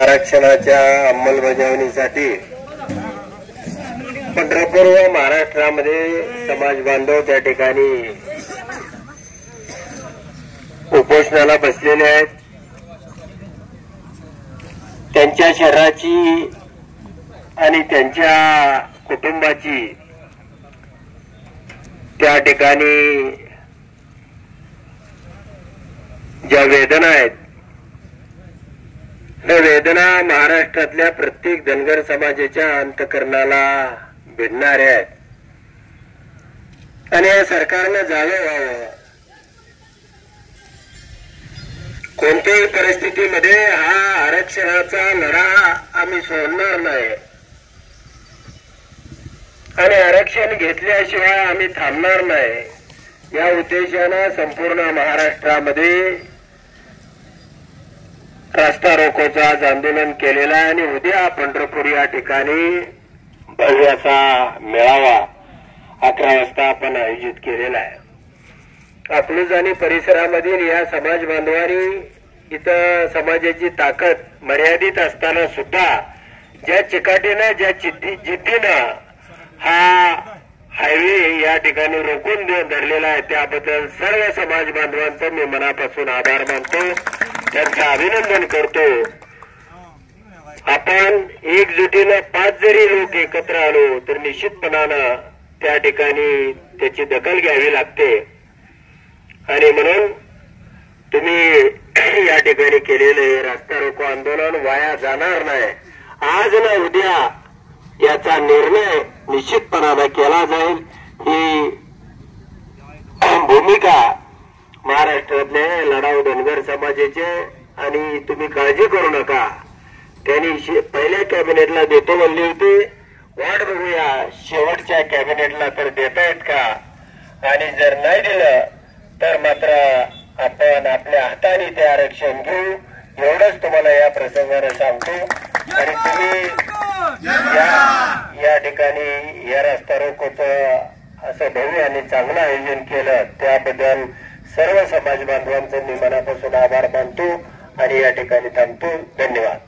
आरक्षणाच्या अंमलबजावणीसाठी पंढरपूर व महाराष्ट्रामध्ये समाज बांधव त्या ठिकाणी उपोषणाला बसलेले आहेत। त्यांच्या शरीराची आणि त्यांच्या कुटुंबाची त्या ठिकाणी ज्या वेदना आहेत त्या वेदना महाराष्ट्रातल्या प्रत्येक धनगर समाजाच्या अंतःकरणाला भिडणाऱ्या आहेत आणि या सरकारने जागे व्हावं। कोणत्याही परिस्थितीमध्ये हा आरक्षणाचा लढा आम्ही सोडणार नाही आणि आरक्षण घेतल्याशिवाय आम्ही थांबणार नाही। या उद्देशाने संपूर्ण महाराष्ट्रामध्ये रास्ता रोकोचं आज आंदोलन केलेलं आहे आणि उद्या पंढरपूर या ठिकाणी भव्य असा मेळावा 11 वाजता आपण आयोजित केलेला आहे। अकलूज आणि परिसरामधील या समाज बांधवांनी इथं समाजाची ताकद मर्यादित असताना सुद्धा ज्या चिकाटीनं ज्या जिद्दीनं हा हायवे या ठिकाणी रोखून धरलेला आहे त्याबद्दल सर्व समाज बांधवांचं मी मनापासून आभार मानतो, त्यांचं अभिनंदन करतो। आपण एकजुटीनं 5 जरी लोक एकत्र आलो तर निश्चितपणानं त्या ठिकाणी त्याची दखल घ्यावी लागते आणि म्हणून तुम्ही या ठिकाणी केलेले रास्ता रोको आंदोलन वाया जाणार नाही। आज ना उद्या याचा निर्णय निश्चितपणाने केला जाईल ही भूमिका महाराष्ट्रातले लढाऊ धनगर समाजाचे आणि तुम्ही काळजी करू नका। त्यांनी पहिल्या कॅबिनेटला देतो म्हणले होते, वाट बघूया शेवटच्या कॅबिनेटला तर देतायत का आणि जर नाही दिलं तर मात्र आपण आपल्या हाताने ते आरक्षण घेऊ एवढंच तुम्हाला या प्रसंगाने सांगतो। आणि तुम्ही या ठिकाणी या रस्ता रोकोचं असं भव्य आणि चांगलं आयोजन केलं त्याबद्दल सर्व समाज बांधवांचं मी मनापासून आभार मानतो आणि या ठिकाणी थांबतो। धन्यवाद।